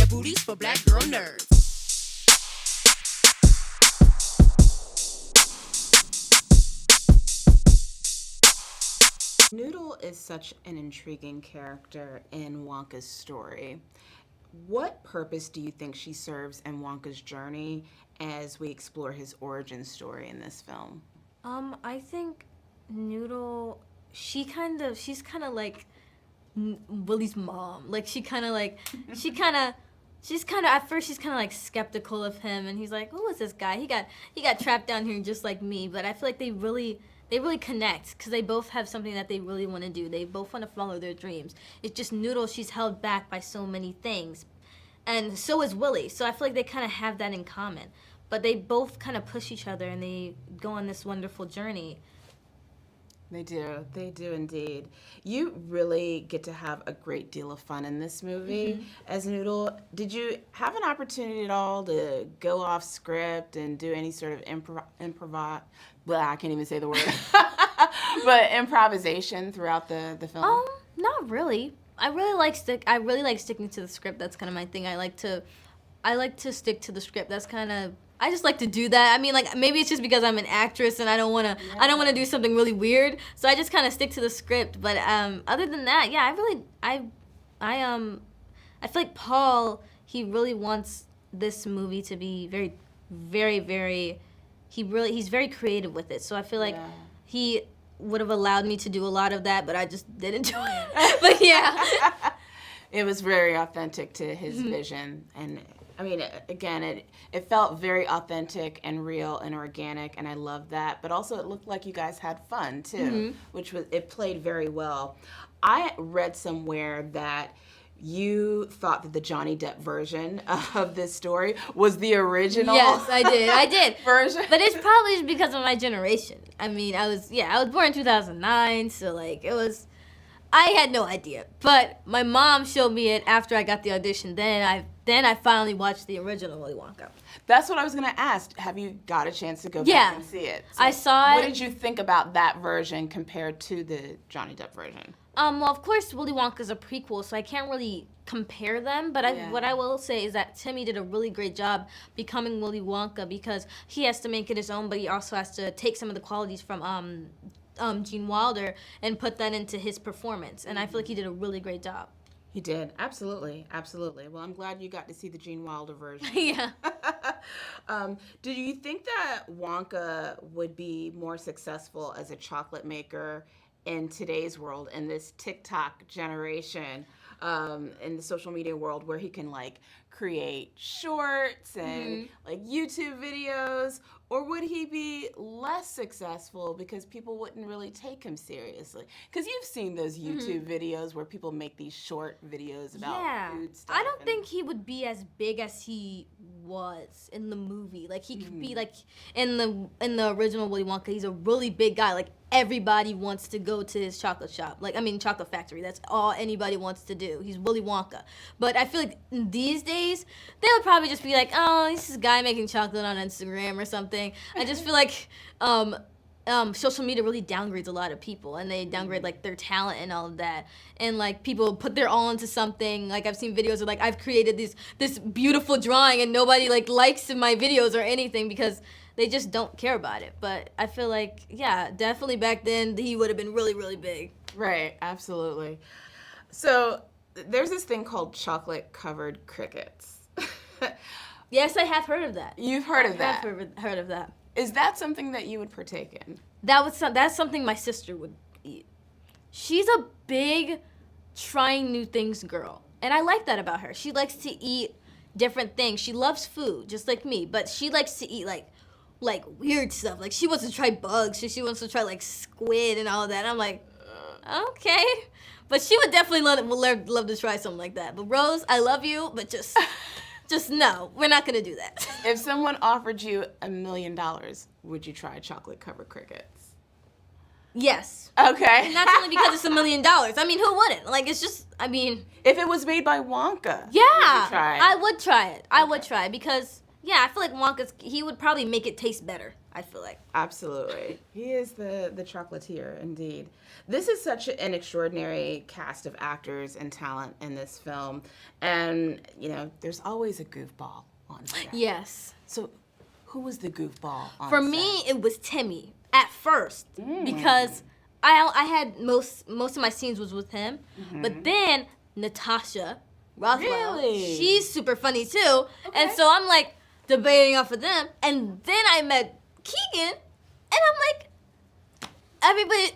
booties for black girl nerds. Noodle is such an intriguing character in Wonka's story. What purpose do you think she serves in Wonka's journey as we explore his origin story in this film? I think Noodle, she's kind of like Willy's mom. Like she's kind of at first she's kind of like skeptical of him, and he's like, who is this guy? He got trapped down here just like me. But I feel like they really connect because they both have something that they really want to do. They both want to follow their dreams. It's just Noodle, she's held back by so many things, and so is Willy. So I feel like they kind of have that in common. But they both kind of push each other, and they go on this wonderful journey. They do indeed. You really get to have a great deal of fun in this movie as Noodle. Did you have an opportunity at all to go off script and do any sort of well, I can't even say the word, but improvisation throughout the film? Not really. I really like sticking to the script. That's kind of my thing. I like to stick to the script. That's kind of, I just like to do that. I mean, like, maybe it's just because I'm an actress and I don't want to do something really weird. So I just kind of stick to the script. But other than that, yeah, I feel like Paul, he really wants this movie to be very, very, very, he's very creative with it. So I feel like he would have allowed me to do a lot of that, but I just didn't do it. But yeah. It was very authentic to his vision, and I mean, again, it felt very authentic and real and organic, and I love that. But also, it looked like you guys had fun too, which it played very well. I read somewhere that you thought that the Johnny Depp version of this story was the original. Yes, I did version. But it's probably just because of my generation. I mean, I was born in 2009, so like I had no idea. But my mom showed me it after I got the audition. Then I finally watched the original Willy Wonka. That's what I was going to ask. Have you got a chance to go back and see it? So I saw it. What did you think about that version compared to the Johnny Depp version? Well, of course, Willy Wonka is a prequel, so I can't really compare them. But what I will say is that Timmy did a really great job becoming Willy Wonka because he has to make it his own, but he also has to take some of the qualities from Gene Wilder and put that into his performance. And I feel like he did a really great job. He did. Absolutely. Absolutely. Well, I'm glad you got to see the Gene Wilder version. Yeah. Do you think that Wonka would be more successful as a chocolate maker in today's world, in this TikTok generation, in the social media world, where he can like create shorts and like YouTube videos, or would he be less successful because people wouldn't really take him seriously? Because you've seen those YouTube videos where people make these short videos about food stuff. I don't think he would be as big as he was in the movie. Like he could be like in the original Willy Wonka, he's a really big guy. Like everybody wants to go to his chocolate shop. Chocolate factory. That's all anybody wants to do. He's Willy Wonka. But I feel like these days, they would probably just be like, oh, this is a guy making chocolate on Instagram or something. I just feel like social media really downgrades a lot of people, and they downgrade like their talent and all of that. And like people put their all into something. Like I've seen videos of like I've created this beautiful drawing and nobody like likes in my videos or anything because they just don't care about it. But I feel like, yeah, definitely back then he would have been really, really big. Right, absolutely. So there's this thing called chocolate-covered crickets. Yes, I have heard of that. You've heard of that? I've heard of that. Is that something that you would partake in? That's something my sister would eat. She's a big trying new things girl. And I like that about her. She likes to eat different things. She loves food, just like me, but she likes to eat like weird stuff. Like she wants to try bugs. She wants to try like squid and all of that. And I'm like, okay. But she would definitely love to try something like that. But Rose, I love you, but just no, we're not gonna do that. If someone offered you $1 million, would you try chocolate-covered crickets? Yes. Okay. And that's only because it's $1 million. I mean, who wouldn't? Like, it's just, I mean. If it was made by Wonka, yeah, would you try it? I would try it. I would try it because, yeah, I feel like he would probably make it taste better. I feel like. Absolutely. He is the chocolatier, indeed. This is such an extraordinary cast of actors and talent in this film. And, there's always a goofball on set. Yes. So, who was the goofball on For set? me, it was Timmy at first because I had most of my scenes was with him, but then Natasha Rothwell, Really? she's super funny too, and so I'm like debating off of them, and then I met Keegan, and I'm like, everybody,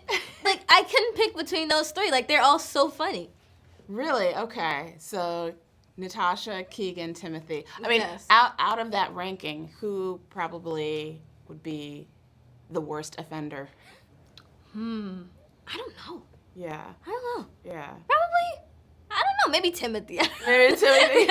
like I couldn't pick between those three, like they're all so funny. Really? Okay. So, Natasha, Keegan, Timothy. I mean, Yes. out of that ranking, who probably would be the worst offender? I don't know. Yeah. I don't know. Yeah. Probably, I don't know. Maybe Timothy. Maybe Timothy.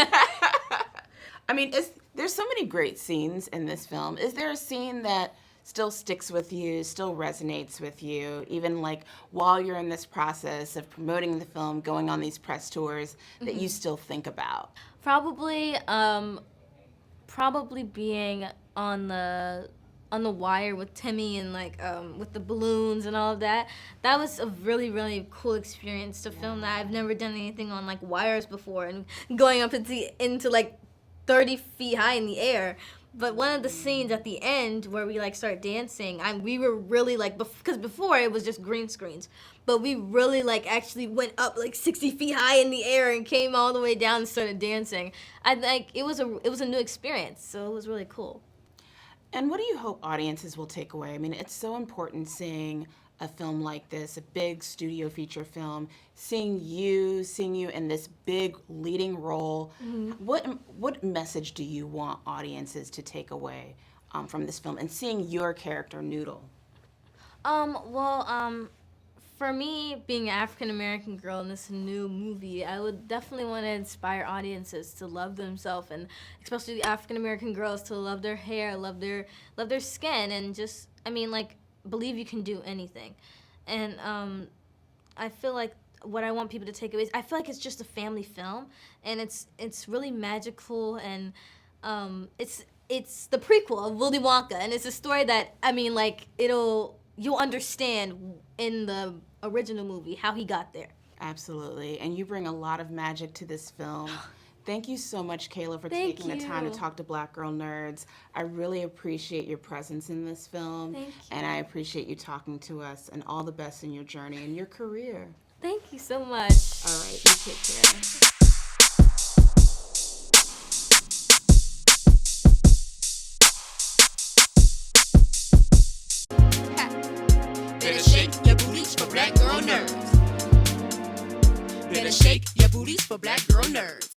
I mean, there's so many great scenes in this film. Is there a scene that still sticks with you, still resonates with you, even like while you're in this process of promoting the film, going on these press tours, that you still think about? Probably being on the wire with Timmy and like with the balloons and all of that. That was a really, really cool experience to film that. I've never done anything on like wires before and going up into like 30 feet high in the air. But one of the scenes at the end where we like start dancing, we were really like, because before it was just green screens, but we really like actually went up like 60 feet high in the air and came all the way down and started dancing. I like it was a new experience, so it was really cool. And what do you hope audiences will take away? I mean, it's so important seeing a film like this, a big studio feature film, seeing you in this big leading role. What message do you want audiences to take away from this film and seeing your character, Noodle? For me, being an African-American girl in this new movie, I would definitely want to inspire audiences to love themselves, and especially African-American girls to love their hair, love their skin, and just, believe you can do anything. And I feel like what I want people to take away is I feel like it's just a family film, and it's really magical, and it's the prequel of Willy Wonka, and it's a story that you'll understand in the original movie how he got there. Absolutely. And you bring a lot of magic to this film. Thank you so much, Calah, for Thank taking the time to you. talk to Black Girl Nerds. I really appreciate your presence in this film. Thank you. And I appreciate you talking to us, and all the best in your journey and your career. Thank you so much. All right, you take care. Better shake your booties for Black Girl Nerds. Better shake your booties for Black Girl Nerds.